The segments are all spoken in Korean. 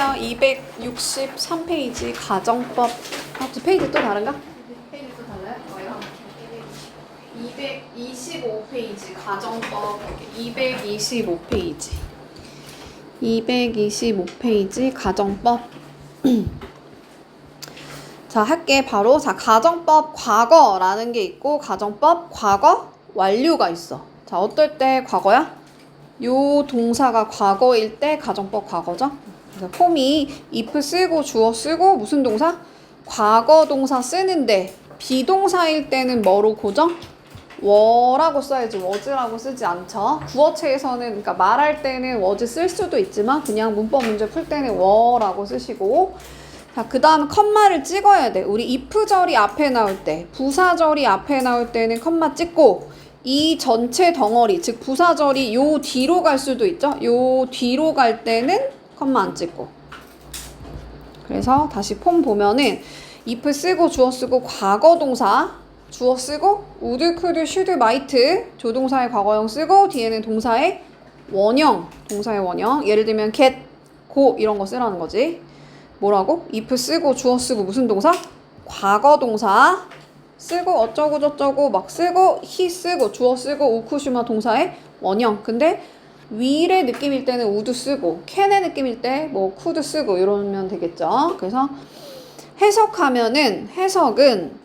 볼게요. 263페이지 가정법. 두 페이지 또 다른가? 페이지 또 달라요? 뭐예요? 225페이지 가정법. 225페이지. 225페이지 가정법. 자, 할게. 바로. 자, 가정법 과거라는 게 있고 가정법 과거 완료가 있어. 자, 어떨 때 과거야? 요 동사가 과거일 때 가정법 과거죠. 그래서 폼이 if 쓰고 주어 쓰고 무슨 동사? 과거 동사 쓰는데 비동사일 때는 뭐로 고정? 워라고 써야지 was라고 쓰지 않죠. 구어체에서는 그러니까 말할 때는 was 쓸 수도 있지만 그냥 문법 문제 풀 때는 were라고 쓰시고. 자, 그 다음 컴마를 찍어야 돼. 우리 if절이 앞에 나올 때, 부사절이 앞에 나올 때는 컴마 찍고 이 전체 덩어리, 즉 부사절이 요 뒤로 갈 수도 있죠. 요 뒤로 갈 때는 컴마 안 찍고. 그래서 다시 폼 보면은 if 쓰고 주어 쓰고 과거 동사 주어 쓰고 would, could, should, might 조동사의 과거형 쓰고 뒤에는 동사의 원형, 동사의 원형. 예를 들면 get, go 이런 거 쓰라는 거지. 뭐라고? if 쓰고 주어 쓰고 무슨 동사? 과거 동사 쓰고 어쩌고 저쩌고 막 쓰고 he 쓰고 주어 쓰고 우쿠시마 동사의 원형. 근데 will의 느낌일 때는 would 쓰고 can의 느낌일 때 뭐 could 쓰고 이러면 되겠죠. 그래서 해석은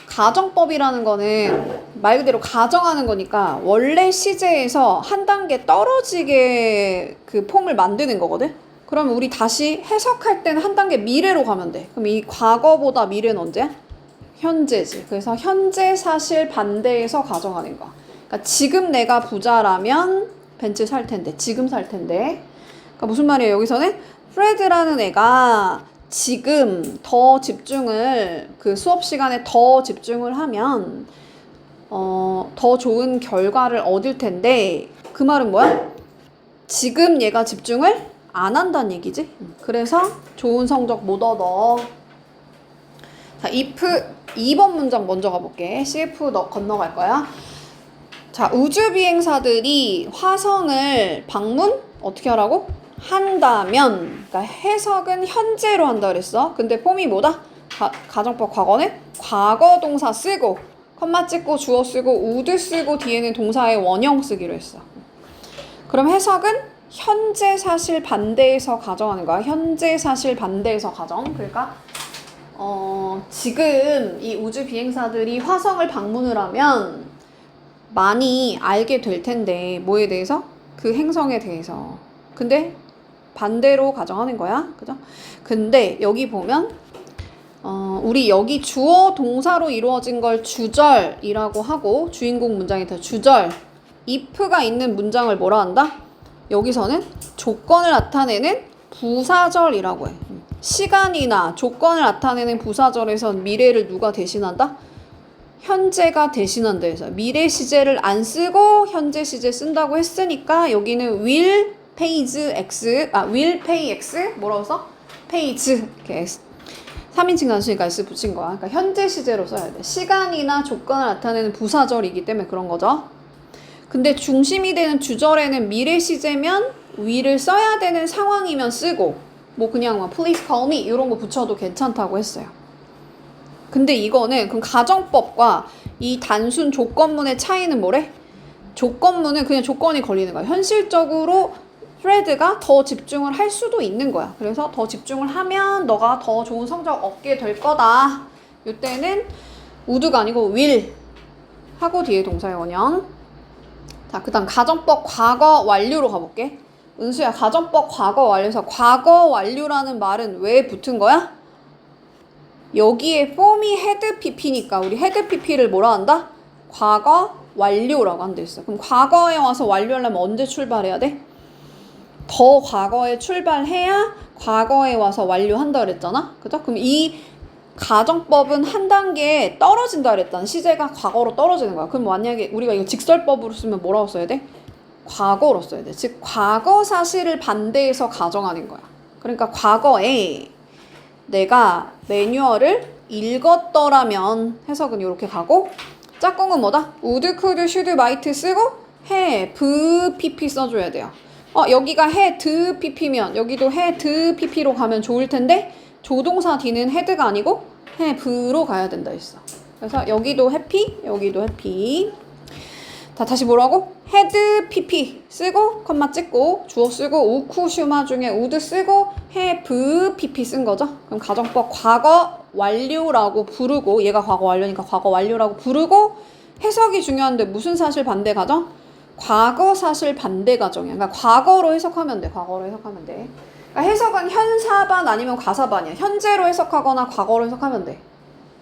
가정법이라는 거는 말 그대로 가정하는 거니까 원래 시제에서 한 단계 떨어지게 그 폼을 만드는 거거든. 그러면 우리 다시 해석할 때는 한 단계 미래로 가면 돼. 그럼 이 과거보다 미래는 언제야? 현재지. 그래서 현재 사실 반대에서 가정하는 거야. 그러니까 지금 내가 부자라면 벤츠 살 텐데, 지금 살 텐데. 그러니까 무슨 말이에요? 여기서는 프레드라는 애가 지금 더 집중을 그 수업 시간에 더 집중을 하면 더 좋은 결과를 얻을 텐데 그 말은 뭐야? 지금 얘가 집중을 안 한다는 얘기지. 그래서 좋은 성적 못 얻어. 자, if 2번 문장 먼저 가볼게. CF 건너갈 거야. 자, 우주비행사들이 화성을 방문 어떻게 하라고? 한다면. 그러니까 해석은 현재로 한다 그랬어. 근데 폼이 뭐다? 가정법 과거는 과거 동사 쓰고 컴마 찍고 주어 쓰고 would 쓰고 뒤에는 동사의 원형 쓰기로 했어. 그럼 해석은 현재 사실 반대에서 가정하는 거야. 현재 사실 반대에서 가정. 그러니까 지금 이 우주 비행사들이 화성을 방문을 하면 많이 알게 될 텐데 뭐에 대해서? 그 행성에 대해서. 근데 반대로 가정하는 거야. 그죠? 근데 여기 보면 우리 여기 주어 동사로 이루어진 걸 주절이라고 하고 주인공 문장이 더 주절 if가 있는 문장을 뭐라 한다? 여기서는 조건을 나타내는 부사절이라고 해. 시간이나 조건을 나타내는 부사절에서 미래를 누가 대신한다? 현재가 대신한다 해서 미래 시제를 안 쓰고 현재 시제 쓴다고 했으니까 여기는 will pays x will pay x 뭐라고 써? pays 이렇게 3인칭 단수니까 s 붙인 거야. 그러니까 현재 시제로 써야 돼. 시간이나 조건을 나타내는 부사절이기 때문에 그런 거죠. 근데 중심이 되는 주절에는 미래 시제면 will을 써야 되는 상황이면 쓰고 뭐 그냥 막 please call me 이런 거 붙여도 괜찮다고 했어요. 근데 이거는 그럼 가정법과 이 단순 조건문의 차이는 뭐래? 조건문은 그냥 조건이 걸리는 거야. 현실적으로 프레드가 더 집중을 할 수도 있는 거야. 그래서 더 집중을 하면 너가 더 좋은 성적 얻게 될 거다. 이때는 would가 아니고 will 하고 뒤에 동사의 원형. 자, 그 다음 가정법 과거 완료로 가볼게. 은수야, 가정법 과거 완료에서 과거 완료라는 말은 왜 붙은 거야? 여기에 form이 head pp니까 우리 head pp를 뭐라 한다? 과거 완료라고 한다 했어. 그럼 과거에 와서 완료하려면 언제 출발해야 돼? 더 과거에 출발해야 과거에 와서 완료한다 그랬잖아? 그죠? 그럼 이 가정법은 한 단계 떨어진다 그랬잖아. 시제가 과거로 떨어지는 거야. 그럼 만약에 우리가 이거 직설법으로 쓰면 뭐라고 써야 돼? 과거로 써야 돼. 즉 과거 사실을 반대해서 가정하는 거야. 그러니까 과거에 내가 매뉴얼을 읽었더라면 해석은 이렇게 가고 짝꿍은 뭐다? would, could, should, might 쓰고 have, pp 써줘야 돼요. 여기가 had pp면 여기도 had pp로 가면 좋을 텐데 조동사 뒤는 had가 아니고 have로 가야 된다 했어. 그래서 여기도 happy, 여기도 happy. 자, 다시 뭐라고? had pp 쓰고 컴마 찍고 주어 쓰고 우쿠 슈마 중에 would 쓰고 have pp 쓴 거죠. 그럼 가정법 과거 완료라고 부르고 얘가 과거 완료니까 과거 완료라고 부르고 해석이 중요한데 무슨 사실 반대 가정? 과거 사실 반대 가정이야. 그러니까 과거로 해석하면 돼. 과거로 해석하면 돼. 그러니까 해석은 현사반 아니면 과사반이야. 현재로 해석하거나 과거로 해석하면 돼.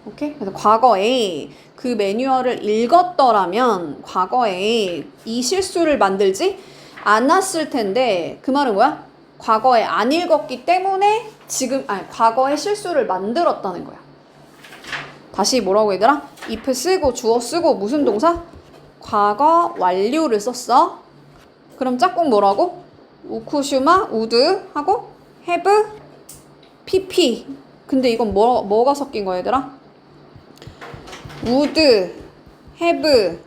오케이? 그래서 과거에 그 매뉴얼을 읽었더라면 과거에 이 실수를 만들지 않았을 텐데 그 말은 뭐야? 과거에 안 읽었기 때문에 과거에 실수를 만들었다는 거야. 다시 뭐라고 얘들아? if 쓰고 주어 쓰고 무슨 동사? 과거 완료를 썼어. 그럼 짝꿍 뭐라고? 우쿠슈마 would 하고 have pp. 근데 이건 뭐가 섞인 거야 얘들아? would, have,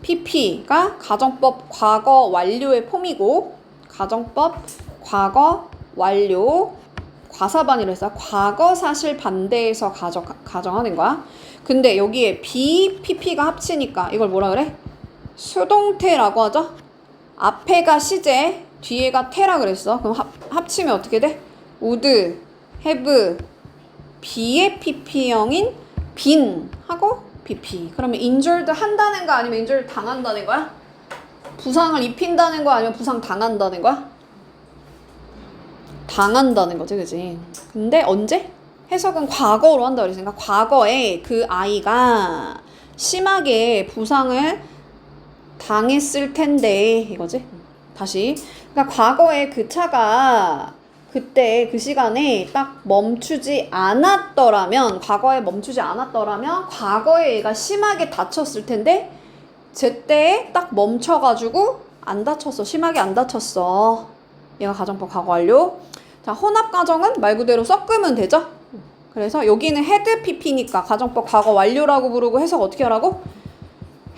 pp가 가정법 과거 완료의 폼이고 가정법 과거 완료 과사반이라 했어. 과거 사실 반대에서 가정하는 거야. 근데 여기에 be, pp가 합치니까 이걸 뭐라 그래? 수동태라고 하죠. 앞에가 시제, 뒤에가 태라 그랬어. 그럼 합치면 어떻게 돼? would, have, be의 pp형인 빈 하고 pp. 그러면 injured 한다는 거 아니면 injured 당한다는 거야? 부상을 입힌다는 거 아니면 부상 당한다는 거야? 당한다는 거지, 그지? 근데 언제? 해석은 과거로 한다 그랬으니까 과거에 그 아이가 심하게 부상을 당했을 텐데 이거지? 다시. 그러니까 과거에 그 차가 그때 그 시간에 딱 멈추지 않았더라면 과거에 얘가 심하게 다쳤을 텐데 제때 딱 멈춰가지고 안 다쳤어. 심하게 안 다쳤어. 얘가 가정법 과거 완료. 자, 혼합 가정은 말 그대로 섞으면 되죠. 그래서 여기는 had pp니까 가정법 과거 완료라고 부르고 해석 어떻게 하라고?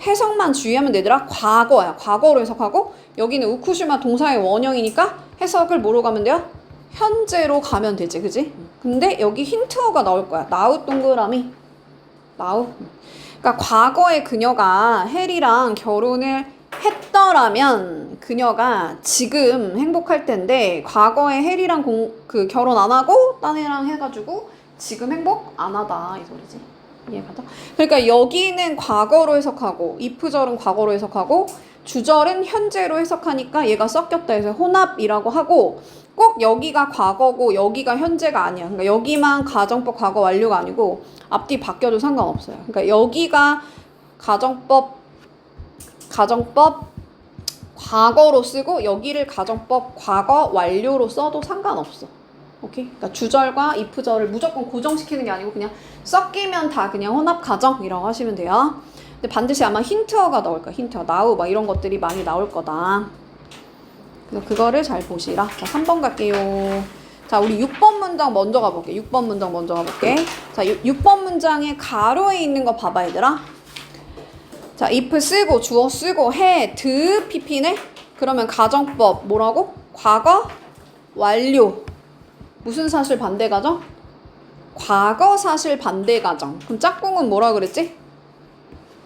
해석만 주의하면 되더라. 과거야. 과거로 해석하고 여기는 우쿠슈마 동사의 원형이니까 해석을 뭐로 가면 돼요? 현재로 가면 되지, 그지? 근데 여기 힌트어가 나올 거야. now 동그라미. now. 그러니까 과거에 그녀가 헬이랑 결혼을 했더라면 그녀가 지금 행복할 텐데 과거에 헬이랑 결혼 안 하고 딴 애랑 해가지고 지금 행복 안 하다 이 소리지. 이해가죠? 그러니까 여기는 과거로 해석하고 if절은 과거로 해석하고 주절은 현재로 해석하니까 얘가 섞였다 해서 혼합이라고 하고 꼭 여기가 과거고 여기가 현재가 아니야. 그러니까 여기만 가정법 과거 완료가 아니고 앞뒤 바뀌어도 상관없어요. 그러니까 여기가 가정법 과거로 쓰고 여기를 가정법 과거 완료로 써도 상관없어. 오케이? 그러니까 주절과 if절을 무조건 고정시키는 게 아니고 그냥 섞이면 다 그냥 혼합 가정이라고 하시면 돼요. 근데 반드시 아마 힌트어가 나올 거야. 힌트어, now 막 이런 것들이 많이 나올 거다. 그래서 그거를 잘 보시라. 자, 3번 갈게요. 자, 우리 6번 문장 먼저 가볼게. 6번 문장 먼저 가볼게. 자, 6번 문장에 가로에 있는 거 봐봐, 얘들아. 자, if 쓰고 주어 쓰고 had pp네? 그러면 가정법 뭐라고? 과거 완료. 무슨 사실 반대 가정? 과거 사실 반대 가정. 그럼 짝꿍은 뭐라 그랬지?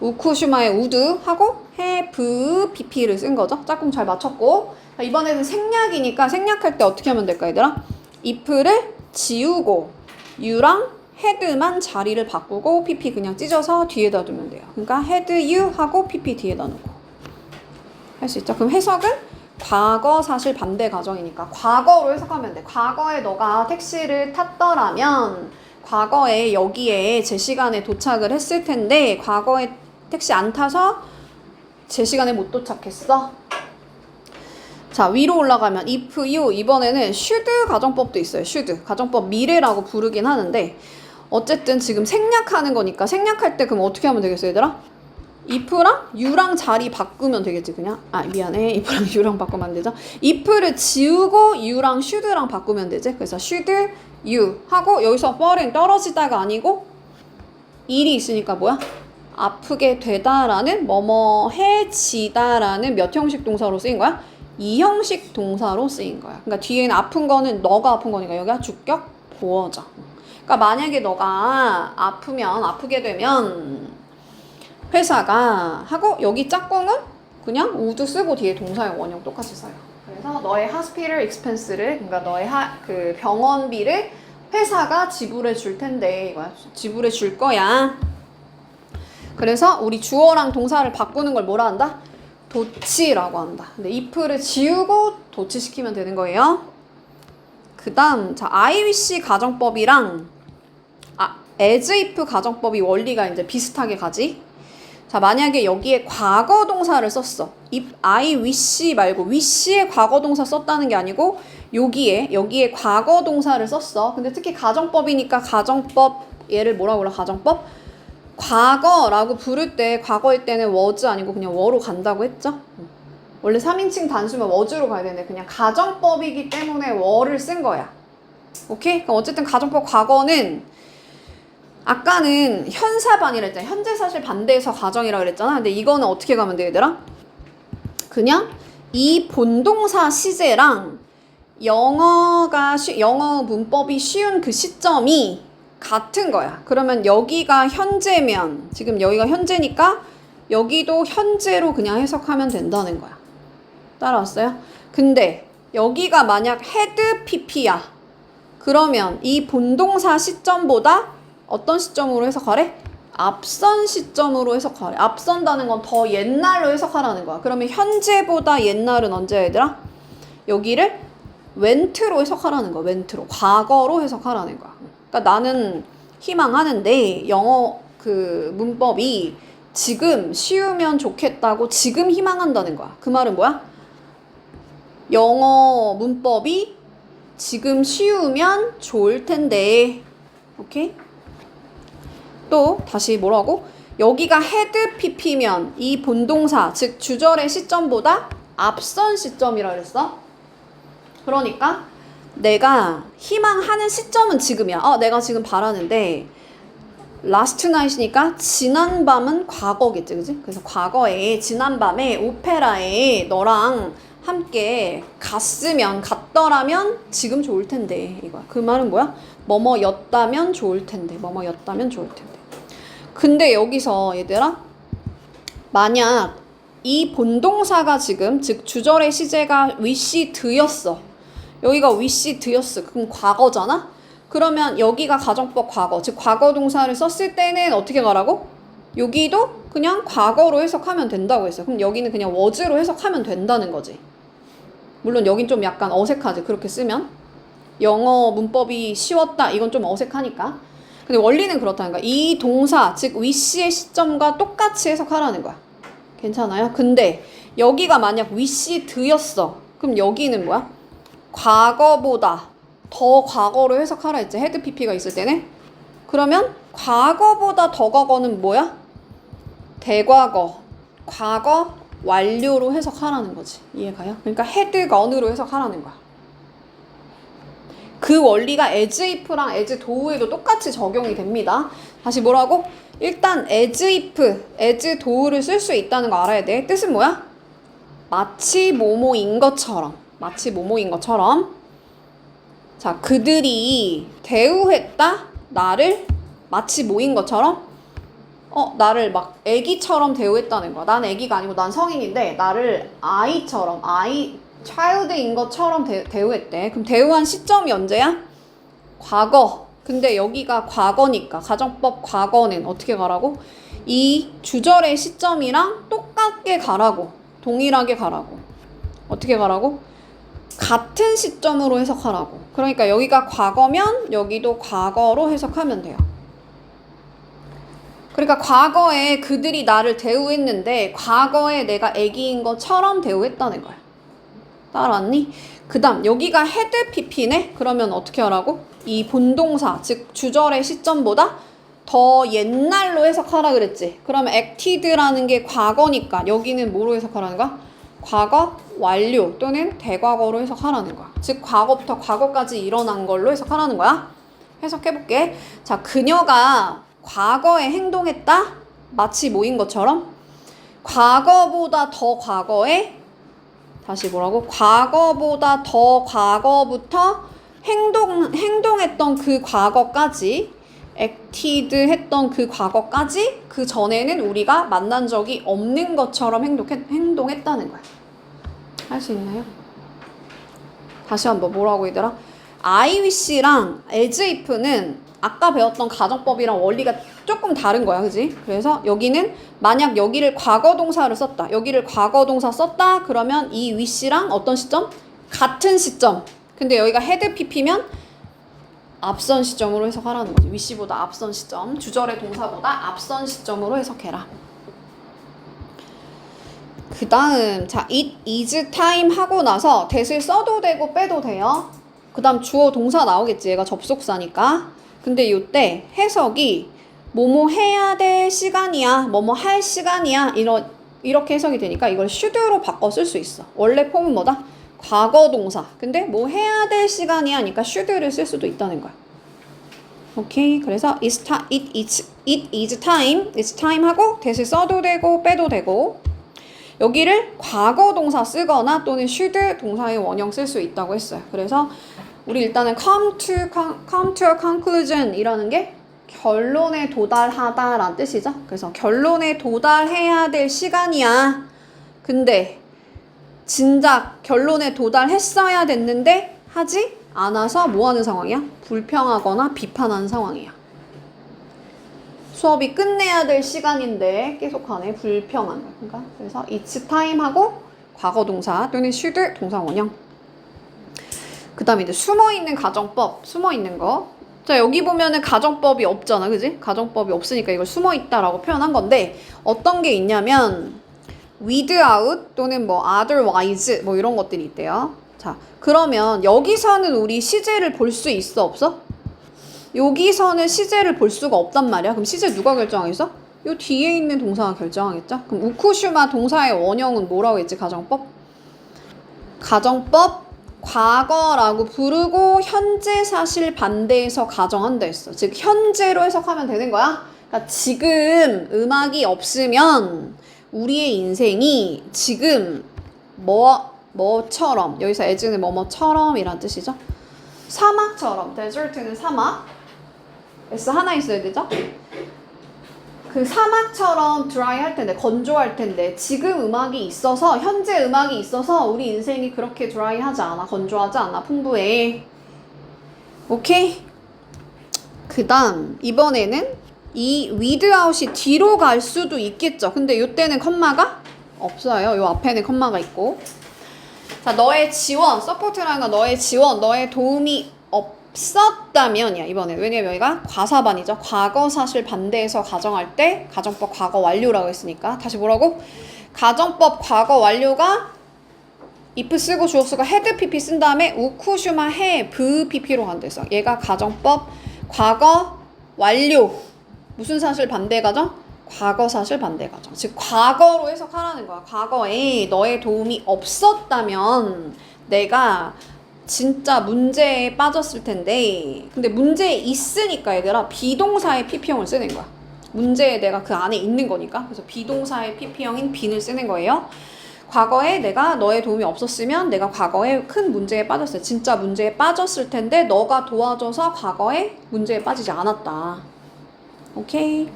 우쿠슈마의 would 하고 have pp를 쓴 거죠. 짝꿍 잘 맞췄고. 자, 이번에는 생략이니까 생략할 때 어떻게 하면 될까 얘들아? if를 지우고 you랑 had만 자리를 바꾸고 pp 그냥 찢어서 뒤에다 두면 돼요. 그러니까 had you 하고 pp 뒤에다 놓고 할 수 있죠. 그럼 해석은 과거 사실 반대 가정이니까 과거로 해석하면 돼. 과거에 너가 택시를 탔더라면 과거에 여기에 제 시간에 도착을 했을 텐데 과거에 택시 안 타서 제 시간에 못 도착했어. 자, 위로 올라가면 if you 이번에는 should 가정법도 있어요. should 가정법 미래라고 부르긴 하는데 어쨌든 지금 생략하는 거니까 생략할 때 그럼 어떻게 하면 되겠어 얘들아? if랑 you랑 자리 바꾸면 되겠지 그냥. 미안해. if랑 you랑 바꾸면 안 되죠. if를 지우고 you랑 should랑 바꾸면 되지. 그래서 should you 하고 여기서 falling 떨어지다가 아니고 일이 있으니까 뭐야? 아프게 되다라는 뭐뭐 해지다라는 몇 형식 동사로 쓰인 거야? 이 형식 동사로 쓰인 거야. 그러니까 뒤에는 아픈 거는 너가 아픈 거니까 여기가 주격 보어져. 그러니까 만약에 너가 아프게 되면 회사가 하고 여기 짝꿍은 그냥 우드 쓰고 뒤에 동사의 원형 똑같이 써요. 그래서 너의 hospital expense를 그러니까 너의 그 병원비를 회사가 지불해 줄 텐데 이거야. 지불해 줄 거야. 그래서 우리 주어랑 동사를 바꾸는 걸 뭐라 한다? 도치라고 한다. 근데 if를 지우고 도치시키면 되는 거예요. 그 다음 자 I wish 가정법이랑 as if 가정법이 원리가 이제 비슷하게 가지. 자 만약에 여기에 과거 동사를 썼어. if I wish 말고 wish의 과거 동사 썼다는 게 아니고 여기에 과거 동사를 썼어. 근데 특히 가정법이니까 가정법 얘를 뭐라고 불러? 가정법? 과거라고 부를 때 과거일 때는 was 아니고 그냥 were로 간다고 했죠. 원래 3인칭 단수면 was로 가야 되는데 그냥 가정법이기 때문에 were를 쓴 거야. 오케이? 그럼 어쨌든 가정법 과거는 아까는 현사반이라 했잖아. 현재 사실 반대해서 가정이라 그랬잖아. 근데 이거는 어떻게 가면 돼 얘들아? 그냥 이 본동사 시제랑 영어 문법이 쉬운 그 시점이 같은 거야. 그러면 여기가 현재면 지금 여기가 현재니까 여기도 현재로 그냥 해석하면 된다는 거야. 따라왔어요? 근데 여기가 만약 had pp야. 그러면 이 본동사 시점보다 어떤 시점으로 해석하래? 앞선 시점으로 해석하래. 앞선다는 건 더 옛날로 해석하라는 거야. 그러면 현재보다 옛날은 언제야 얘들아? 여기를 went로 해석하라는 거야. went로. 과거로 해석하라는 거야. 그러니까 나는 희망하는데 영어 그 문법이 지금 쉬우면 좋겠다고 지금 희망한다는 거야. 그 말은 뭐야? 영어 문법이 지금 쉬우면 좋을 텐데. 오케이? 또 다시 뭐라고? 여기가 had pp면 이 본동사 즉 주절의 시점보다 앞선 시점이라 그랬어. 그러니까 내가 희망하는 시점은 지금이야. 내가 지금 바라는데 last night이니까 지난 밤은 과거겠지, 그지? 그래서 과거에 지난 밤에 오페라에 너랑 함께 갔더라면 지금 좋을 텐데 이거야. 그 말은 뭐야? 뭐뭐였다면 좋을 텐데. 뭐뭐였다면 좋을 텐데. 근데 여기서 얘들아 만약 이 본동사가 지금 즉 주절의 시제가 wish 드였어. 여기가 wish 드였어. 그럼 과거잖아? 그러면 여기가 가정법 과거 즉 과거 동사를 썼을 때는 어떻게 가라고? 여기도 그냥 과거로 해석하면 된다고 했어요. 그럼 여기는 그냥 was로 해석하면 된다는 거지. 물론 여긴 좀 약간 어색하지. 그렇게 쓰면 영어 문법이 쉬웠다 이건 좀 어색하니까. 근데 원리는 그렇다는 거야. 이 동사 즉 wish의 시점과 똑같이 해석하라는 거야. 괜찮아요? 근데 여기가 만약 wish 드였어. 그럼 여기는 뭐야? 과거보다 더 과거로 해석하라 했지. had pp가 있을 때는. 그러면 과거보다 더 과거는 뭐야? 대과거. 과거 완료로 해석하라는 거지. 이해가요? 그러니까 had gone으로 해석하라는 거야. 그 원리가 as if랑 as do에도 똑같이 적용이 됩니다. 다시 뭐라고? 일단 as if, as do를 쓸 수 있다는 거 알아야 돼. 뜻은 뭐야? 마치 뭐뭐인 것처럼. 마치 뭐뭐인 것처럼. 자, 그들이 대우했다? 나를 마치 뭐인 것처럼? 나를 막 애기처럼 대우했다는 거야. 난 애기가 아니고 난 성인인데 나를 아이처럼, child인 것처럼 대우했대. 그럼 대우한 시점이 언제야? 과거. 근데 여기가 과거니까 가정법 과거는 어떻게 가라고? 이 주절의 시점이랑 똑같게 가라고. 동일하게 가라고. 어떻게 가라고? 같은 시점으로 해석하라고. 그러니까 여기가 과거면 여기도 과거로 해석하면 돼요. 그러니까 과거에 그들이 나를 대우했는데 과거에 내가 애기인 것처럼 대우했다는 거야. 따라왔니? 그 다음 여기가 had pp네? 그러면 어떻게 하라고? 이 본동사 즉 주절의 시점보다 더 옛날로 해석하라 그랬지. 그러면 acted라는 게 과거니까 여기는 뭐로 해석하라는 거야? 과거 완료 또는 대과거로 해석하라는 거야. 즉 과거부터 과거까지 일어난 걸로 해석하라는 거야. 해석해볼게. 자, 그녀가 과거에 행동했다? 마치 뭐인 것처럼? 과거보다 더 과거에 다시 뭐라고? 과거보다 더 과거부터 행동했던 그 과거까지, acted 했던 그 과거까지 그 전에는 우리가 만난 적이 없는 것처럼 행동했다는 거야. 할 수 있나요? 다시 한번 뭐라고 얘들아? I wish랑 as if는 아까 배웠던 가정법이랑 원리가 조금 다른 거야, 그지? 그래서 여기는 만약 여기를 과거 동사를 썼다. 여기를 과거 동사 썼다. 그러면 이 wish랑 어떤 시점? 같은 시점. 근데 여기가 had pp면 앞선 시점으로 해석하라는 거지. wish보다 앞선 시점. 주절의 동사보다 앞선 시점으로 해석해라. 그 다음, 자, it is time 하고 나서 that을 써도 되고 빼도 돼요. 그 다음 주어 동사 나오겠지. 얘가 접속사니까. 근데 요때 해석이 뭐뭐 해야 될 시간이야. 뭐뭐 할 시간이야. 이렇게 해석이 되니까 이걸 should로 바꿔 쓸 수 있어. 원래 폼은 뭐다? 과거 동사. 근데 뭐 해야 될 시간이야 하니까 should를 쓸 수도 있다는 거야. 오케이. 그래서 it is time. it's time 하고 that을 써도 되고 빼도 되고 여기를 과거 동사 쓰거나 또는 should 동사의 원형 쓸 수 있다고 했어요. 그래서 우리 일단은 come to a conclusion 이라는 게 결론에 도달하다 라는 뜻이죠. 그래서 결론에 도달해야 될 시간이야. 근데 진작 결론에 도달했어야 됐는데 하지 않아서 뭐 하는 상황이야? 불평하거나 비판하는 상황이야. 수업이 끝내야 될 시간인데 계속하네. 불평하는 거야. 그러니까 그래서 it's time 하고 과거 동사 또는 should 동사 원형. 그 다음에 이제 숨어있는 가정법, 숨어있는 거. 자, 여기 보면은 가정법이 없잖아, 그지? 가정법이 없으니까 이걸 숨어있다라고 표현한 건데, 어떤 게 있냐면, without 또는 뭐 otherwise 뭐 이런 것들이 있대요. 자, 그러면 여기서는 우리 시제를 볼 수 있어, 없어? 여기서는 시제를 볼 수가 없단 말이야. 그럼 시제 누가 결정하겠어? 요 뒤에 있는 동사가 결정하겠죠? 그럼 우쿠슈마 동사의 원형은 뭐라고 했지, 가정법? 가정법 과거라고 부르고 현재 사실 반대해서 가정한다 했어. 즉 현재로 해석하면 되는 거야. 그러니까 지금 음악이 없으면 우리의 인생이 지금 뭐처럼 여기서 as는 뭐뭐처럼 이란 뜻이죠. 사막처럼 desert는 사막 S 하나 있어야 되죠. 그 사막처럼 드라이 할 텐데 건조할 텐데 지금 음악이 있어서 현재 음악이 있어서 우리 인생이 그렇게 드라이 하지 않아. 건조하지 않아. 풍부해. 오케이? 그 다음 이번에는 이 without이 뒤로 갈 수도 있겠죠. 근데 이때는 컴마가 없어요. 요 앞에는 컴마가 있고. 자, 너의 지원, 서포트라는 건 너의 지원, 너의 도움이 없었다면이야, 이번에. 왜냐면 여기가 과사반이죠. 과거 사실 반대해서 가정할 때 가정법 과거 완료라고 했으니까. 다시 뭐라고? 가정법 과거 완료가 if 쓰고 주어 쓰고 had pp 쓴 다음에 우쿠슈마 have pp로 간댔어. 얘가 가정법 과거 완료. 무슨 사실 반대 가정? 과거 사실 반대 가정. 즉 과거로 해석하라는 거야. 과거에 너의 도움이 없었다면 내가 진짜 문제에 빠졌을 텐데, 근데 문제에 있으니까 얘들아 비동사의 pp형을 쓰는 거야. 문제에 내가 그 안에 있는 거니까. 그래서 비동사의 pp형인 bene을 쓰는 거예요. 과거에 내가 너의 도움이 없었으면 내가 과거에 큰 문제에 빠졌어요. 진짜 문제에 빠졌을 텐데 너가 도와줘서 과거에 문제에 빠지지 않았다. 오케이.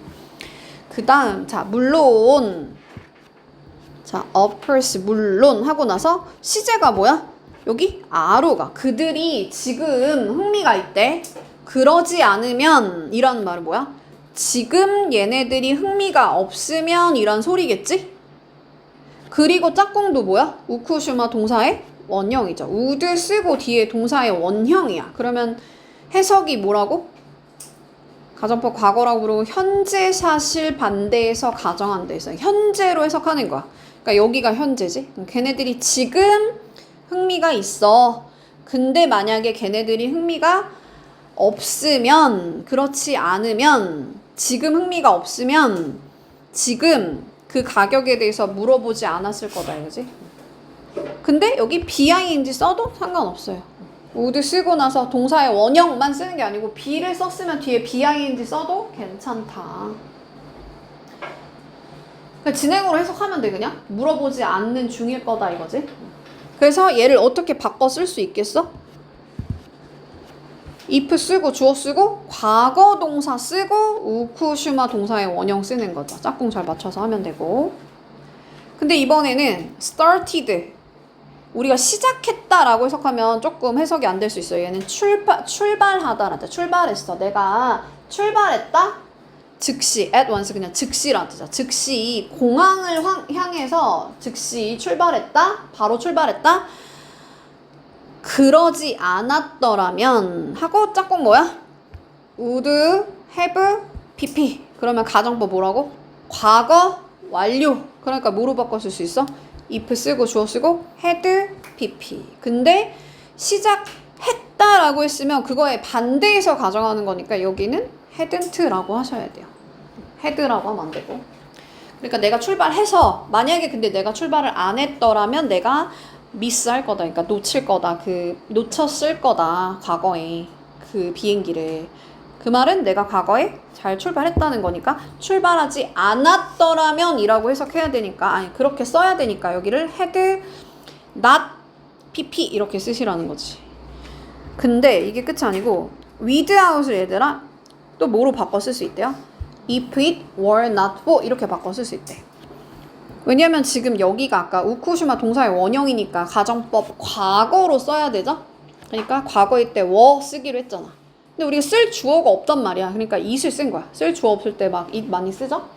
그 다음, 자, 물론, 자, of course, 물론 하고 나서 시제가 뭐야? 여기 are가 그들이 지금 흥미가 있대. 그러지 않으면 이라는 말은 뭐야? 지금 얘네들이 흥미가 없으면 이란 소리겠지? 그리고 짝꿍도 뭐야? 우쿠슈마 동사의 원형이죠. would 쓰고 뒤에 동사의 원형이야. 그러면 해석이 뭐라고? 가정법 과거라고 부르고 현재 사실 반대해서 가정한다 해서 현재로 해석하는 거야. 그러니까 여기가 현재지. 걔네들이 지금 흥미가 있어. 근데 만약에 걔네들이 흥미가 없으면, 그렇지 않으면, 지금 흥미가 없으면 지금 그 가격에 대해서 물어보지 않았을 거다 이거지. 근데 여기 being 써도 상관없어요. would 쓰고 나서 동사의 원형만 쓰는 게 아니고 be를 썼으면 뒤에 being 써도 괜찮다. 그냥 진행으로 해석하면 돼. 그냥 물어보지 않는 중일 거다 이거지. 그래서 얘를 어떻게 바꿔 쓸 수 있겠어? if 쓰고 주어 쓰고 과거 동사 쓰고 우쿠슈마 동사의 원형 쓰는 거죠. 짝꿍 잘 맞춰서 하면 되고. 근데 이번에는 started 우리가 시작했다라고 해석하면 조금 해석이 안 될 수 있어요. 얘는 출발하다라는 뜻. 출발했어. 내가 출발했다. 즉시 at once 그냥 즉시라는 뜻이야. 즉시 공항을 향해서 즉시 출발했다. 바로 출발했다. 그러지 않았더라면 하고 짝꿍 뭐야? would have pp 그러면 가정법 뭐라고? 과거 완료. 그러니까 뭐로 바꿔 쓸 수 있어? if 쓰고 주어 쓰고 had pp. 근데 시작했다라고 했으면 그거에 반대해서 가정하는 거니까 여기는 hadn't라고 하셔야 돼요. had라고 하면 안 되고. 그러니까 내가 출발해서 만약에 근데 내가 출발을 안 했더라면 내가 미스할 거다. 그러니까 놓칠 거다. 놓쳤을 거다. 과거에 그 비행기를. 그 말은 내가 과거에 잘 출발했다는 거니까 출발하지 않았더라면 이라고 해석해야 되니까 아니 그렇게 써야 되니까 여기를 had not pp 이렇게 쓰시라는 거지. 근데 이게 끝이 아니고 without을 얘들아 또 뭐로 바꿔 쓸 수 있대요? if it were not for 이렇게 바꿔 쓸 수 있대. 왜냐면 지금 여기가 아까 우쿠슈마 동사의 원형이니까 가정법 과거로 써야 되죠? 그러니까 과거일 때 were 쓰기로 했잖아. 근데 우리가 쓸 주어가 없단 말이야. 그러니까 it을 쓴 거야. 쓸 주어 없을 때 막 it 많이 쓰죠?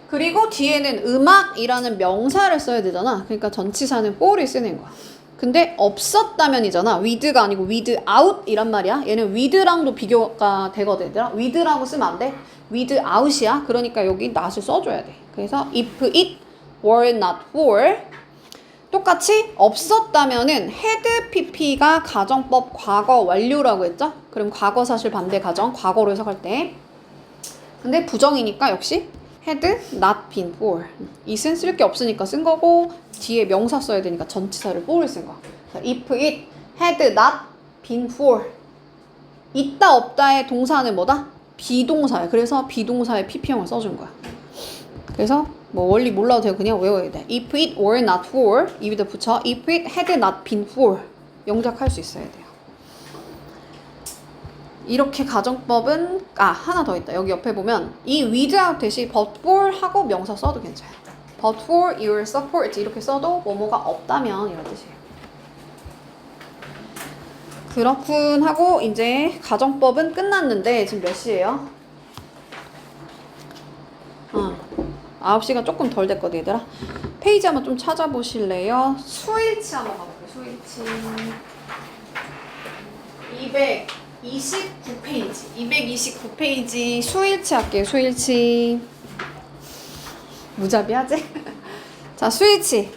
그리고 뒤에는 음악이라는 명사를 써야 되잖아. 그러니까 전치사는 for를 쓰는 거야. 근데 없었다면이잖아. with가 아니고 without 이란 말이야. 얘는 with랑도 비교가 되거든. 얘들아. with라고 쓰면 안 돼. without이야. 그러니까 여기 not을 써줘야 돼. 그래서 if it were not for 똑같이 없었다면은 had pp가 가정법 과거 완료라고 했죠? 그럼 과거 사실 반대 가정 과거로 해석할 때. 근데 부정이니까 역시 had not been for. it은 쓸 게 없으니까 쓴 거고 뒤에 명사 써야 되니까 전치사를 for를 쓴 거야. if it had not been for. 있다 없다의 동사는 뭐다? 비동사야. 그래서 비동사의 pp형을 써준 거야. 그래서 뭐 원리 몰라도 돼요. 그냥 외워야 돼. If it were not for 입에다 붙여. If it had not been for 영작할 수 있어야 돼요. 이렇게 가정법은 하나 더 있다. 여기 옆에 보면 이 without 대신 but for 하고 명사 써도 괜찮아요. But for your support 이렇게 써도 뭐뭐가 없다면 이런 뜻이에요. 그렇군 하고 이제 가정법은 끝났는데 지금 몇 시예요? 9시가 조금 덜 됐거든 얘들아. 페이지 한번 좀 찾아보실래요? 수일치 한번 가볼게요. 수일치 229페이지 수일치 할게요. 수일치 무자비하지? 자 수일치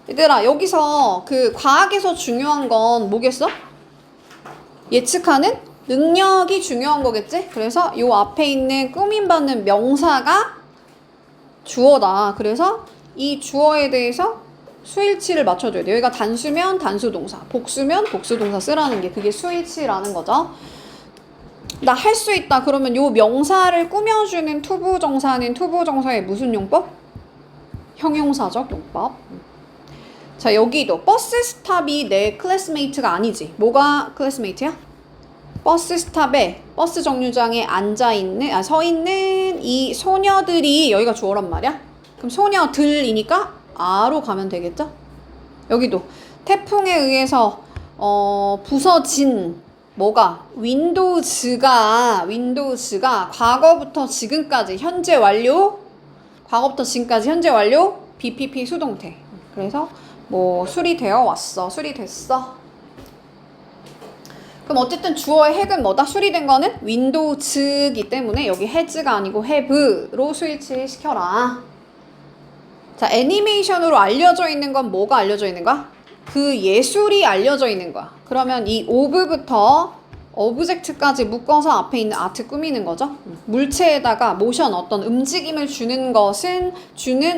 얘들아 여기서 그 과학에서 중요한 건 뭐겠어? 예측하는 능력이 중요한 거겠지? 그래서 요 앞에 있는 꾸밈받는 명사가 주어다. 그래서 이 주어에 대해서 수일치를 맞춰줘야 돼. 여기가 단수면 단수동사, 복수면 복수동사 쓰라는 게 그게 수일치라는 거죠. 나 할 수 있다. 그러면 요 명사를 꾸며주는 투부정사는 투부정사의 무슨 용법? 형용사적 용법. 자 여기도 버스 스탑이 내 클래스메이트가 아니지. 뭐가 클래스메이트야? 버스 스탑에 버스 정류장에 서 있는 이 소녀들이 여기가 주어란 말이야. 그럼 소녀들이니까 아로 가면 되겠죠? 여기도 태풍에 의해서 부서진 뭐가 윈도우즈가 과거부터 지금까지 현재 완료 과거부터 지금까지 현재 완료 BPP 수동태. 그래서 뭐 수리되어 왔어. 수리됐어. 그럼 어쨌든 주어의 핵은 뭐다? 수리된 거는 윈도우즈이기 때문에 여기 has가 아니고 have로 스위치 시켜라. 자, 애니메이션으로 알려져 있는 건 뭐가 알려져 있는 거야? 그 예술이 알려져 있는 거야. 그러면 이 of부터 object까지 묶어서 앞에 있는 아트 꾸미는 거죠. 물체에다가 모션 어떤 움직임을 주는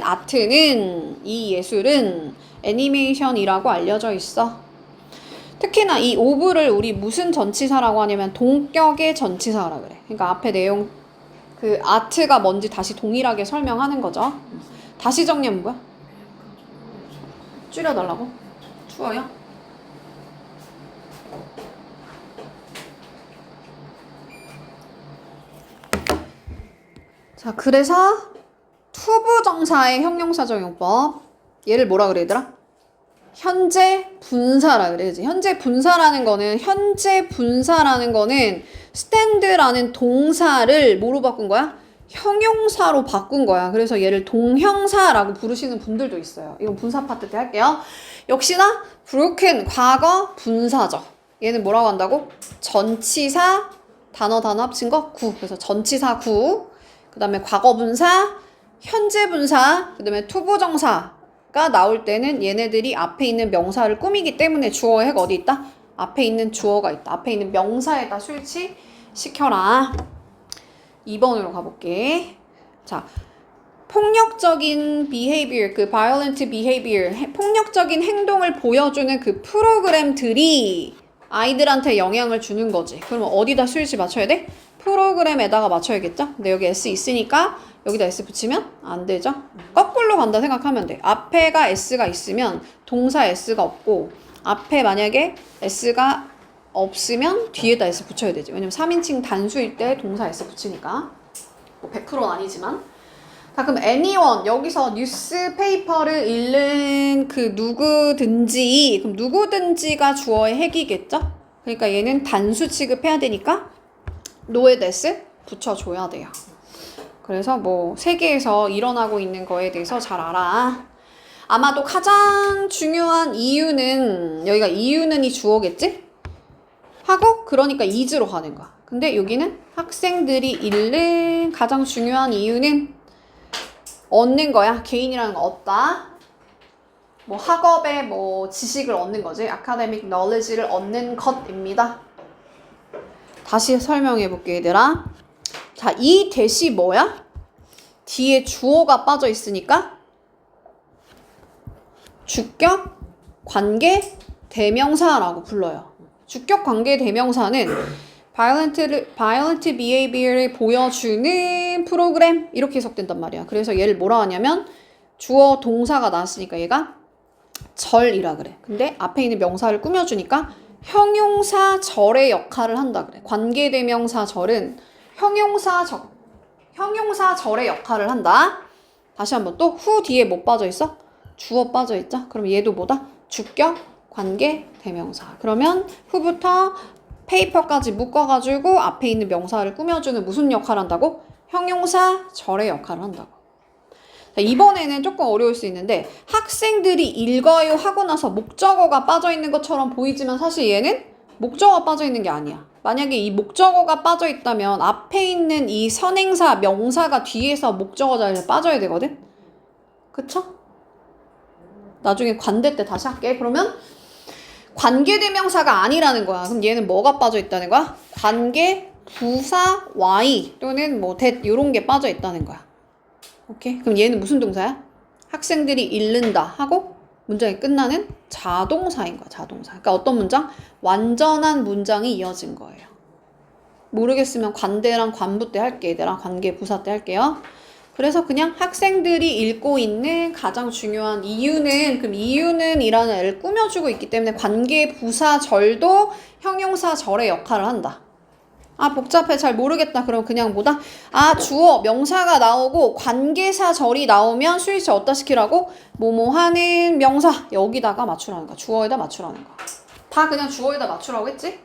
아트는 이 예술은 애니메이션이라고 알려져 있어. 특히나 이 of를 우리 무슨 전치사라고 하냐면 동격의 전치사라 그래. 그러니까 앞에 내용 그 아트가 뭔지 다시 동일하게 설명하는 거죠. 다시 정리하면 뭐야? 줄여달라고? 추워요? 자, 그래서 투부정사의 형용사적용법. 얘를 뭐라 그래, 얘들아? 현재 분사라 그래야지. 현재 분사라는 거는 stand라는 동사를 뭐로 바꾼 거야? 형용사로 바꾼 거야. 그래서 얘를 동형사라고 부르시는 분들도 있어요. 이건 분사 파트 때 할게요. 역시나 broken 과거 분사죠. 얘는 뭐라고 한다고? 전치사 단어 합친 거 구. 그래서 전치사 구. 그 다음에 과거 분사, 현재 분사, 그 다음에 투부정사가 나올 때는 얘네들이 앞에 있는 명사를 꾸미기 때문에 주어의 해가 어디 있다? 앞에 있는 주어가 있다. 앞에 있는 명사에다 스위치시켜라. 2번으로 가볼게. 자, 폭력적인 behavior, 그 violent behavior, 폭력적인 행동을 보여주는 그 프로그램들이 아이들한테 영향을 주는 거지. 그러면 어디다 스위치 맞춰야 돼? 프로그램에다가 맞춰야겠죠? 근데 여기 S 있으니까 여기다 S 붙이면 안 되죠? 거꾸로 간다 생각하면 돼. 앞에가 S가 있으면 동사 S가 없고 앞에 만약에 S가 없으면 뒤에다 S 붙여야 되지. 왜냐면 3인칭 단수일 때 동사 S 붙이니까. 뭐 100%는 아니지만. 자, 그럼 anyone, 여기서 뉴스페이퍼를 읽는 그 누구든지, 그럼 누구든지가 주어의 핵이겠죠? 그러니까 얘는 단수 취급해야 되니까 노에 S 붙여줘야 돼요. 그래서 뭐 세계에서 일어나고 있는 거에 대해서 잘 알아. 아마도 가장 중요한 이유는, 여기가 이유는이 주어겠지? 하고 그러니까 is로 가는 거야. 근데 여기는 학생들이 읽는 가장 중요한 이유는 얻는 거야. 개인이라는 거 얻다. 뭐 학업의 뭐 지식을 얻는 거지. academic knowledge를 얻는 것입니다. 다시 설명해 볼게, 얘들아. 자, 이 대시 뭐야? 뒤에 주어가 빠져 있으니까 주격 관계 대명사라고 불러요. 주격 관계 대명사는 violent behavior를 보여주는 프로그램 이렇게 해석된단 말이야. 그래서 얘를 뭐라 하냐면 주어 동사가 나왔으니까 얘가 절이라 그래. 근데 앞에 있는 명사를 꾸며주니까 형용사 절의 역할을 한다 그래. 관계 대명사 절은 형용사 절의 역할을 한다. 다시 한번 또 후 뒤에 뭐 빠져 있어? 주어 빠져 있죠? 그럼 얘도 뭐다? 주격 관계 대명사. 그러면 후부터 페이퍼까지 묶어가지고 앞에 있는 명사를 꾸며주는 무슨 역할을 한다고? 형용사 절의 역할을 한다고. 자, 이번에는 조금 어려울 수 있는데 학생들이 읽어요 하고 나서 목적어가 빠져있는 것처럼 보이지만 사실 얘는 목적어가 빠져있는 게 아니야. 만약에 이 목적어가 빠져있다면 앞에 있는 이 선행사, 명사가 뒤에서 목적어 자리에 빠져야 되거든? 그쵸? 나중에 관대 때 다시 할게. 그러면 관계대명사가 아니라는 거야. 그럼 얘는 뭐가 빠져 있다는 거야? 관계, 부사, y 또는 뭐 that 이런 게 빠져 있다는 거야. 오케이? 그럼 얘는 무슨 동사야? 학생들이 읽는다 하고 문장이 끝나는 자동사인 거야. 자동사. 그러니까 어떤 문장? 완전한 문장이 이어진 거예요. 모르겠으면 관대랑 관부 때 할게. 얘들아. 관계, 부사 때 할게요. 그래서 그냥 학생들이 읽고 있는 가장 중요한 이유는, 그럼 이유는 이라는 애를 꾸며주고 있기 때문에 관계 부사 절도 형용사 절의 역할을 한다. 아, 복잡해. 잘 모르겠다. 그럼 그냥 뭐다? 아, 주어, 명사가 나오고 관계사 절이 나오면 스위치 어디다 시키라고? 뭐뭐 하는 명사. 여기다가 맞추라는 거야. 주어에다 맞추라는 거야. 다 그냥 주어에다 맞추라고 했지?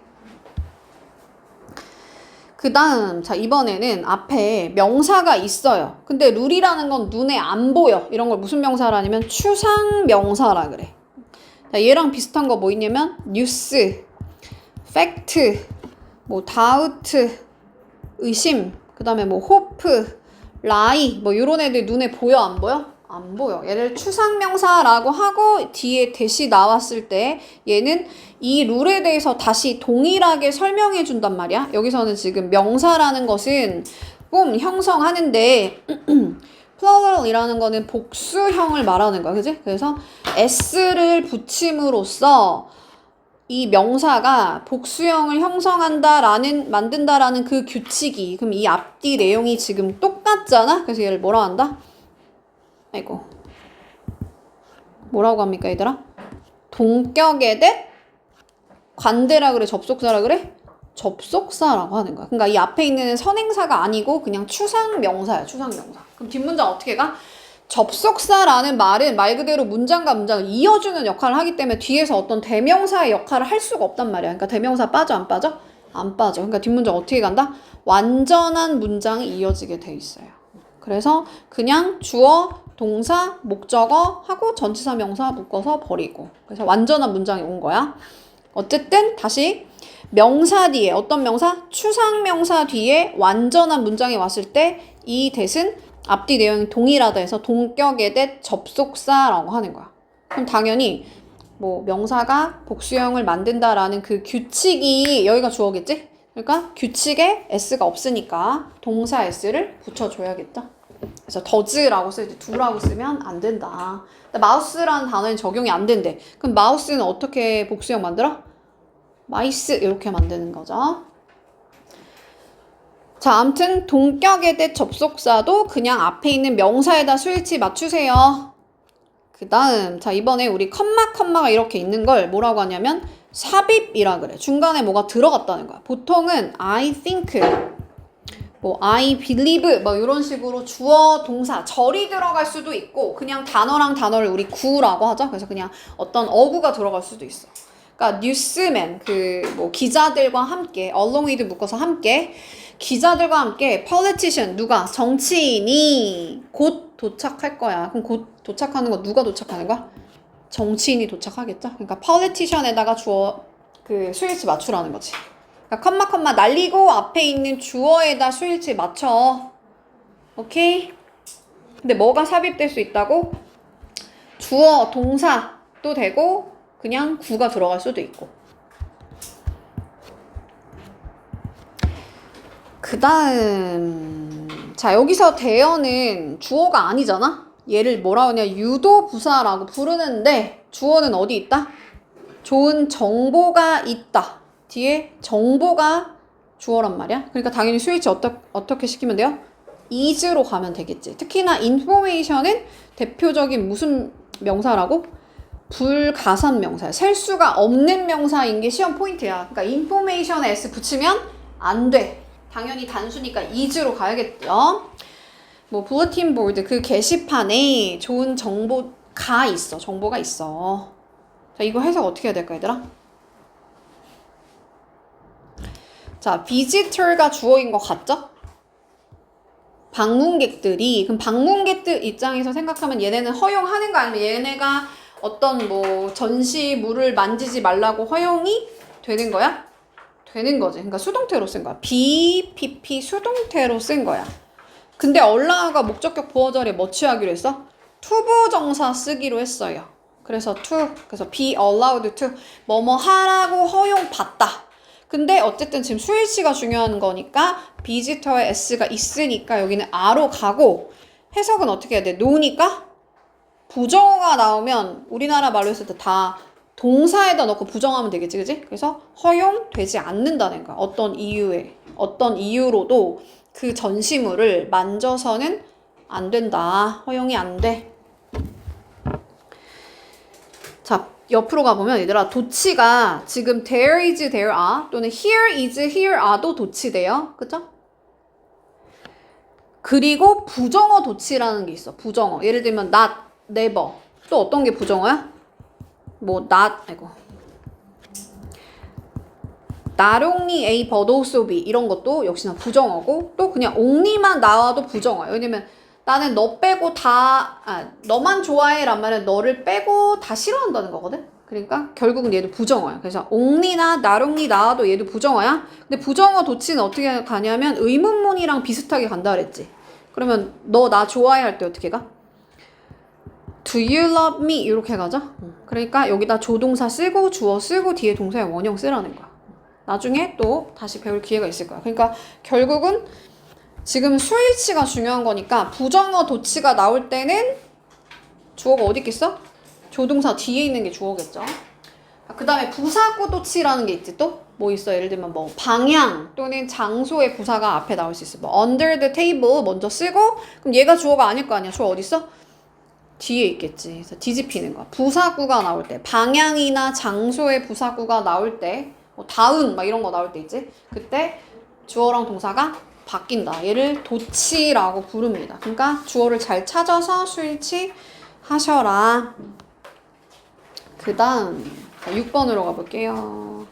그 다음, 자, 이번에는 앞에 명사가 있어요. 근데 룰이라는 건 눈에 안 보여. 이런 걸 무슨 명사라냐면 추상 명사라 그래. 자, 얘랑 비슷한 거 뭐 있냐면 뉴스, 팩트, 뭐 다우트, 의심, 그 다음에 뭐 호프, 라이, 뭐 요런 애들 눈에 보여 안 보여? 안 보여. 얘를 추상명사라고 하고 뒤에 대시 나왔을 때 얘는 이 룰에 대해서 다시 동일하게 설명해 준단 말이야. 여기서는 지금 명사라는 것은 형성하는데 plural이라는 거는 복수형을 말하는 거야. 그지? 그래서 s를 붙임으로써 이 명사가 복수형을 만든다라는 그 규칙이, 그럼 이 앞뒤 내용이 지금 똑같잖아? 그래서 얘를 뭐라 한다? 아이고. 뭐라고 합니까 얘들아? 동격에 대 관대라 그래? 접속사라 그래? 접속사라고 하는 거야. 그러니까 이 앞에 있는 선행사가 아니고 그냥 추상명사야. 추상명사. 그럼 뒷문장 어떻게 가? 접속사라는 말은 말 그대로 문장과 문장을 이어주는 역할을 하기 때문에 뒤에서 어떤 대명사의 역할을 할 수가 없단 말이야. 그러니까 대명사 빠져 안 빠져? 안 빠져. 그러니까 뒷문장 어떻게 간다? 완전한 문장이 이어지게 돼 있어요. 그래서 그냥 주어, 동사, 목적어 하고 전치사 명사 묶어서 버리고. 그래서 완전한 문장이 온 거야. 어쨌든 다시 명사 뒤에 어떤 명사? 추상명사 뒤에 완전한 문장이 왔을 때 이 대신 앞뒤 내용이 동일하다 해서 동격에 대 접속사라고 하는 거야. 그럼 당연히 뭐 명사가 복수형을 만든다라는 그 규칙이 여기가 주어겠지? 그러니까 규칙에 s가 없으니까 동사 s를 붙여줘야겠다. 그래서 does라고 쓰지 do라고 쓰면 안 된다. 근데 mouse라는 단어는 적용이 안 된대. 그럼 mouse는 어떻게 복수형 만들어? mice 이렇게 만드는 거죠. 자, 아무튼 동격에 대 접속사도 그냥 앞에 있는 명사에다 스위치 맞추세요. 그 다음 자 이번에 우리 컴마가 이렇게 있는 걸 뭐라고 하냐면 삽입이라 그래. 중간에 뭐가 들어갔다는 거야. 보통은 I think, 뭐 I believe 뭐 이런 식으로 주어, 동사, 절이 들어갈 수도 있고 그냥 단어랑 단어를 우리 구라고 하죠. 그래서 그냥 어떤 어구가 들어갈 수도 있어. 그러니까 뉴스맨 그 뭐 기자들과 함께 along with 묶어서 함께 기자들과 함께 politician 누가 정치인이 곧 도착할 거야. 그럼 곧 도착하는 거 누가 도착하는 거야? 정치인이 도착하겠죠. 그러니까 politician에다가 주어 그 수일치 맞추라는 거지. 그러니까 컴마 날리고 앞에 있는 주어에다 수일치 맞춰. 오케이? 근데 뭐가 삽입될 수 있다고? 주어, 동사도 되고 그냥 구가 들어갈 수도 있고. 그 다음 자 여기서 대어는 주어가 아니잖아. 얘를 뭐라 하냐 유도부사라고 부르는데 주어는 어디 있다? 좋은 정보가 있다. 뒤에 정보가 주어란 말이야. 그러니까 당연히 스위치 어떻게 시키면 돼요? is로 가면 되겠지. 특히나 information은 대표적인 무슨 명사라고? 불가산 명사야. 셀 수가 없는 명사인 게 시험 포인트야. 그러니까 information에 s 붙이면 안 돼. 당연히 단수니까 is로 가야겠죠. 뭐 블루팀 보드 그 게시판에 좋은 정보가 있어. 정보가 있어. 자 이거 해석 어떻게 해야 될까 얘들아? 자 visitor가 주어인 것 같죠? 방문객들이 그럼 방문객들 입장에서 생각하면 얘네는 허용하는 거 아니면 얘네가 어떤 뭐 전시물을 만지지 말라고 허용이 되는 거야? 되는 거지. 그러니까 수동태로 쓴 거야. BPP 수동태로 쓴 거야. 근데 얼라가 목적격 보어 자리에 뭐 취하기로 했어? 투부정사 쓰기로 했어요. 그래서 그래서 be allowed to 뭐뭐 하라고 허용받다. 근데 어쨌든 지금 수일치가 중요한 거니까 visitor에 s가 있으니까 여기는 a로 가고 해석은 어떻게 해야 돼? no니까 부정어가 나오면 우리나라 말로 했을 때 다 동사에다 넣고 부정하면 되겠지, 그지? 그래서 허용되지 않는다는 거야. 어떤 이유로도 그 전시물을 만져서는 안 된다. 허용이 안 돼. 자, 옆으로 가보면 얘들아 도치가 지금 there is, there are 또는 here is, here are도 도치돼요. 그죠? 그리고 부정어 도치라는 게 있어. 부정어. 예를 들면 not, never. 또 어떤 게 부정어야? 뭐 not only A but also B 이런 것도 역시나 부정어고 또 그냥 only만 나와도 부정어야. 왜냐면 나는 너 빼고 너만 좋아해 란 말은 너를 빼고 다 싫어한다는 거거든. 그러니까 결국은 얘도 부정어야. 그래서 only나 not only 나와도 얘도 부정어야. 근데 부정어 도치는 어떻게 가냐면 의문문이랑 비슷하게 간다 그랬지. 그러면 너 나 좋아해 할 때 어떻게 가? Do you love me? 이렇게 가죠. 그러니까 여기다 조동사 쓰고 주어 쓰고 뒤에 동사의 원형 쓰라는 거야. 나중에 또 다시 배울 기회가 있을 거야. 그러니까 결국은 지금 수일치가 중요한 거니까 부정어 도치가 나올 때는 주어가 어디 있겠어? 조동사 뒤에 있는 게 주어겠죠. 그 다음에 부사구 도치라는 게 있지. 또 뭐 있어? 예를 들면 뭐 방향 또는 장소의 부사가 앞에 나올 수 있어. 뭐 under the table 먼저 쓰고 그럼 얘가 주어가 아닐 거 아니야. 주어 어디 있어? 뒤에 있겠지. 그래서 뒤집히는 거야. 부사구가 나올 때, 방향이나 장소의 부사구가 나올 때, 뭐 다운 막 이런 거 나올 때 있지. 그때 주어랑 동사가 바뀐다. 얘를 도치라고 부릅니다. 그러니까 주어를 잘 찾아서 수일치 하셔라. 그 다음 6번으로 가볼게요.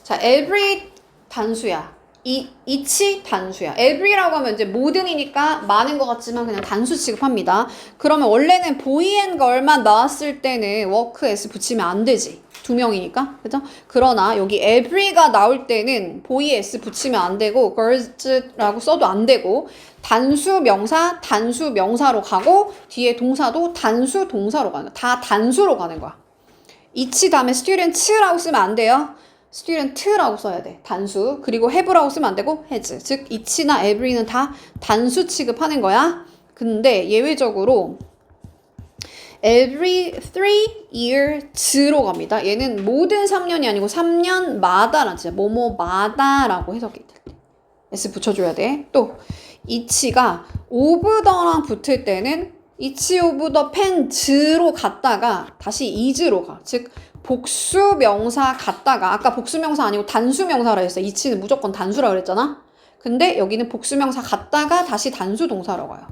자, every 단수야. each 단수야. every라고 하면 이제 모든이니까 많은 것 같지만 그냥 단수 취급합니다. 그러면 원래는 boy and girl만 나왔을 때는 work s 붙이면 안 되지. 두 명이니까. 그죠? 그러나 여기 every가 나올 때는 boy s 붙이면 안 되고 girls라고 써도 안 되고 단수 명사, 단수 명사로 가고 뒤에 동사도 단수 동사로 가는 거야. 다 단수로 가는 거야. each 다음에 student라고 쓰면 안 돼요. student라고 써야 돼. 단수. 그리고 have라고 쓰면 안 되고 has. 즉 each나 every는 다 단수 취급하는 거야. 근데 예외적으로 every 3 years로 갑니다. 얘는 모든 3년이 아니고 3년마다라는 진짜 뭐뭐마다라고 해석이 돼. s 붙여줘야 돼. 또 each가 of the랑 붙을 때는 each of the pens로 갔다가 다시 is로 가. 즉 복수 명사 갔다가 아까 복수 명사 아니고 단수 명사라 했어. each는 무조건 단수라 그랬잖아. 근데 여기는 복수 명사 갔다가 다시 단수 동사로 가요.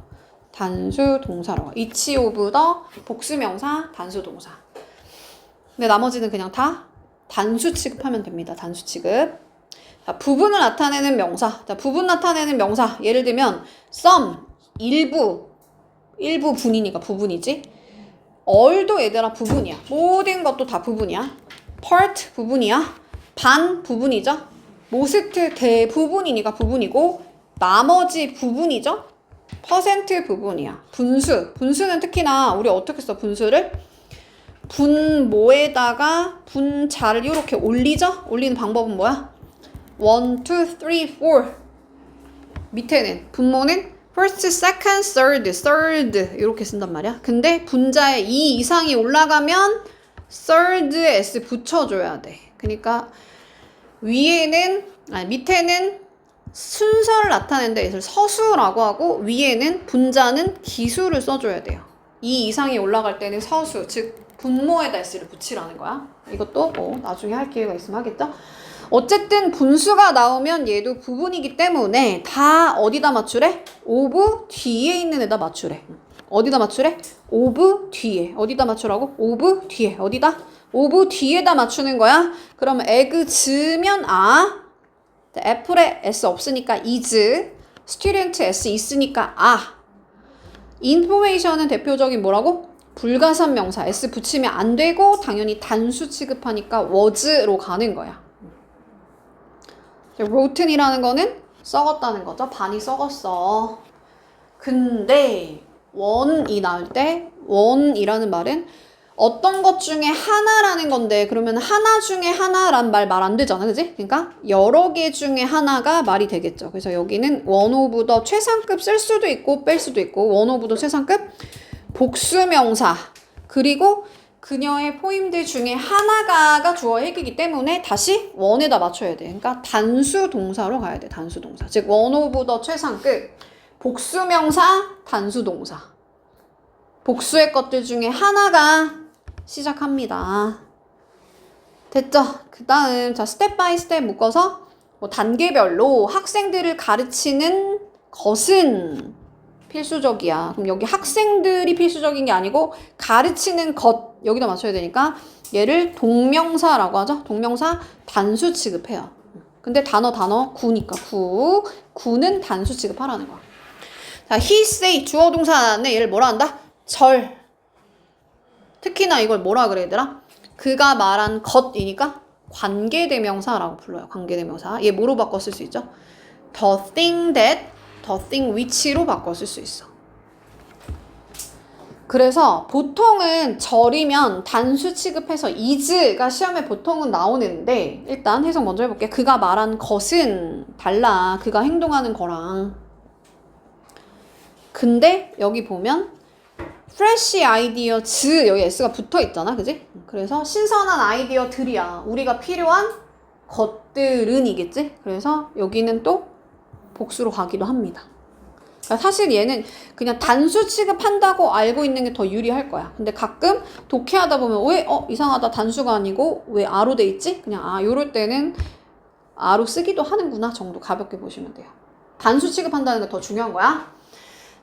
단수 동사로 가요. each of the 복수 명사 단수 동사. 근데 나머지는 그냥 다 단수 취급하면 됩니다. 단수 취급. 자, 부분을 나타내는 명사. 자, 부분 나타내는 명사. 예를 들면 some 일부 분이니까 부분이지. all도 얘들아 부분이야. 모든 것도 다 부분이야. part 부분이야. 반 부분이죠. most 대부분이니까 부분이고 나머지 부분이죠. 퍼센트 부분이야. 분수는 특히나 우리 어떻게 써 분수를? 분모에다가 분자를 이렇게 올리죠. 올리는 방법은 뭐야? 1, 2, 3, 4 밑에는 분모는 first, second, third 이렇게 쓴단 말이야. 근데 분자에 2 이상이 올라가면 third에 s 붙여줘야 돼. 그러니까 밑에는 순서를 나타내는데 이것을 서수라고 하고 위에는 분자는 기수를 써줘야 돼요. 2 이상이 올라갈 때는 서수, 즉 분모에다 s를 붙이라는 거야. 이것도 나중에 할 기회가 있으면 하겠죠? 어쨌든 분수가 나오면 얘도 부분이기 때문에 다 어디다 맞추래? of 뒤에 있는 애다 맞추래. 어디다 맞추래? of 뒤에. 어디다 맞추라고? of 뒤에. 어디다? of 뒤에다 맞추는 거야. 그러면 egg 즈면 애플에 s 없으니까 is, student s 있으니까 information은 대표적인 뭐라고? 불가산 명사 s 붙이면 안 되고 당연히 단수 취급하니까 was로 가는 거야. rotten이라는 거는 썩었다는 거죠. 반이 썩었어. 근데 one이 나올 때 one이라는 말은 어떤 것 중에 하나라는 건데 그러면 하나 중에 하나란 말 안 되잖아. 그지? 그러니까 여러 개 중에 하나가 말이 되겠죠. 그래서 여기는 one of the 최상급 쓸 수도 있고 뺄 수도 있고 one of the 최상급 복수명사 그리고 그녀의 포임들 중에 하나가가 주어의 핵이기 때문에 다시 one에다 맞춰야 돼. 그러니까 단수 동사로 가야 돼. 단수 동사. 즉 one of the 최상급 복수명사 단수 동사. 복수의 것들 중에 하나가 시작합니다. 됐죠? 그 다음 자 스텝 바이 스텝 묶어서 단계별로 학생들을 가르치는 것은 필수적이야. 그럼 여기 학생들이 필수적인 게 아니고 가르치는 것 여기다 맞춰야 되니까 얘를 동명사라고 하죠. 동명사 단수 취급해요. 근데 단어 구니까 구는 단수 취급하라는 거야. 자, he say 주어 동사 나왔네. 얘를 뭐라 한다? 절. 특히나 이걸 뭐라 그래 얘들아? 그가 말한 것이니까 관계대명사라고 불러요. 관계대명사. 얘 뭐로 바꿔 쓸 수 있죠? the thing that, the thing which로 바꿔 쓸 수 있어. 그래서 보통은 절이면 단수 취급해서 is가 시험에 보통은 나오는데 일단 해석 먼저 해볼게. 그가 말한 것은 달라. 그가 행동하는 거랑. 근데 여기 보면 fresh ideas 여기 s가 붙어 있잖아. 그지? 그래서 신선한 아이디어들이야. 우리가 필요한 것들은 이겠지? 그래서 여기는 또 복수로 가기도 합니다. 그러니까 사실 얘는 그냥 단수 취급한다고 알고 있는 게 더 유리할 거야. 근데 가끔 독해하다 보면 왜 이상하다 단수가 아니고 왜 아로 돼 있지? 그냥 요럴 때는 아로 쓰기도 하는구나 정도 가볍게 보시면 돼요. 단수 취급한다는 게 더 중요한 거야.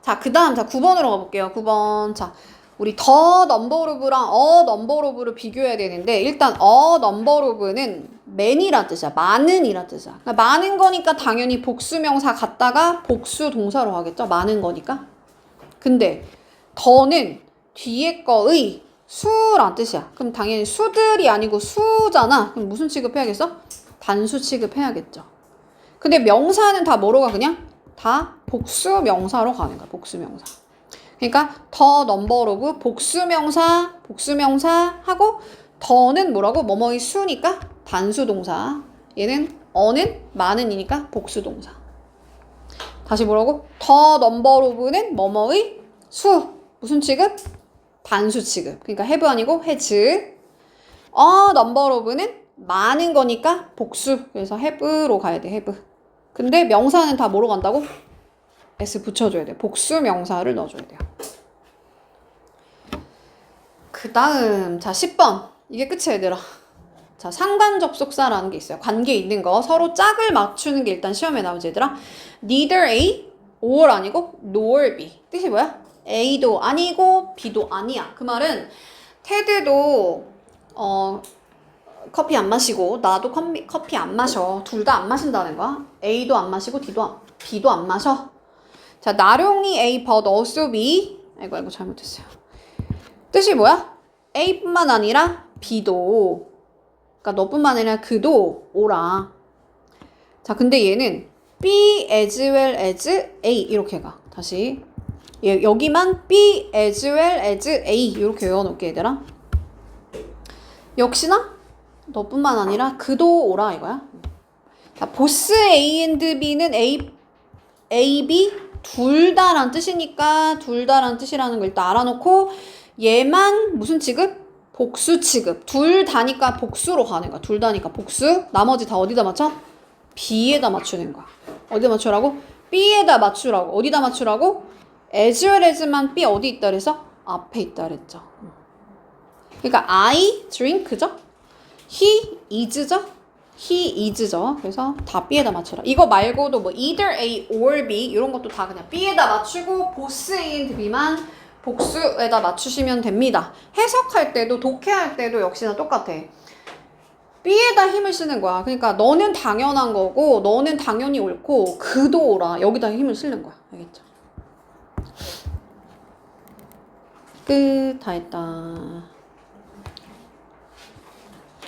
자, 그 다음 9번으로 가볼게요. 9번. 자, 우리 더 넘버 오브랑 넘버 오브를 비교해야 되는데 일단 넘버 오브는 many란 뜻이야. 많은이란 뜻이야. 그러니까 많은 거니까 당연히 복수명사 갖다가 복수 동사로 하겠죠. 많은 거니까. 근데 더는 뒤에 거의 수란 뜻이야. 그럼 당연히 수들이 아니고 수잖아. 그럼 무슨 취급해야겠어? 단수 취급해야겠죠. 근데 명사는 다 뭐로 가 그냥? 다 복수명사로 가는 거야. 복수명사. 그러니까 더 넘버 오브 복수명사 하고 더는 뭐라고? 뭐뭐의 수니까 단수동사. 얘는 어는 많은이니까 복수동사. 다시 뭐라고? 더 넘버 오브는 뭐뭐의 수. 무슨 취급? 단수 취급. 그러니까 have 아니고 has. 넘버 오브는 많은 거니까 복수. 그래서 have로 가야 돼. have. 근데 명사는 다 뭐로 간다고? s 붙여줘야 돼. 복수 명사를 넣어줘야 돼요. 그 다음 자 10번. 이게 끝이야 얘들아. 자, 상관접속사라는 게 있어요. 관계 있는 거 서로 짝을 맞추는 게 일단 시험에 나오지 얘들아. Neither A or 아니고 nor B. 뜻이 뭐야? A도 아니고 B도 아니야. 그 말은 테드도 커피 안 마시고 나도 커피 안 마셔. 둘 다 안 마신다는 거야. A도 안 마시고 B도 안 마셔. 자, not only A but also B. 아이고 잘못했어요. 뜻이 뭐야? A뿐만 아니라 B도. 그러니까 너뿐만 아니라 그도 오라. 자, 근데 얘는 B as well as A 이렇게 가. 다시 여기만 B as well as A 이렇게 외워놓을게 얘들아. 역시나 너뿐만 아니라 그도 오라 이거야. 자, 보스 A and B는 A, B 둘 다란 뜻이니까 둘 다란 뜻이라는 걸 일단 알아놓고 얘만 무슨 취급? 복수 취급. 둘 다니까 복수로 가는 거야. 둘 다니까 복수. 나머지 다 어디다 맞춰? B에다 맞추는 거야. 어디다 맞추라고? B에다 맞추라고. 어디다 맞추라고? as well as만 B 어디 있다 그래서? 앞에 있다 그랬죠. 그러니까 I drink죠? He is죠? He is죠? 그래서 다 B에다 맞춰라. 이거 말고도 뭐 either A or B 이런 것도 다 그냥 B에다 맞추고 보스 A and B만 복수에다 맞추시면 됩니다. 해석할 때도 독해할 때도 역시나 똑같아. B에다 힘을 쓰는 거야. 그러니까 너는 당연한 거고 너는 당연히 옳고 그도 오라. 여기다 힘을 쓰는 거야. 알겠죠? 끝. 다 했다.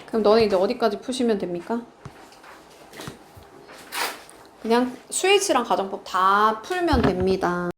그럼 너는 이제 어디까지 푸시면 됩니까? 그냥 수일치랑 가정법 다 풀면 됩니다.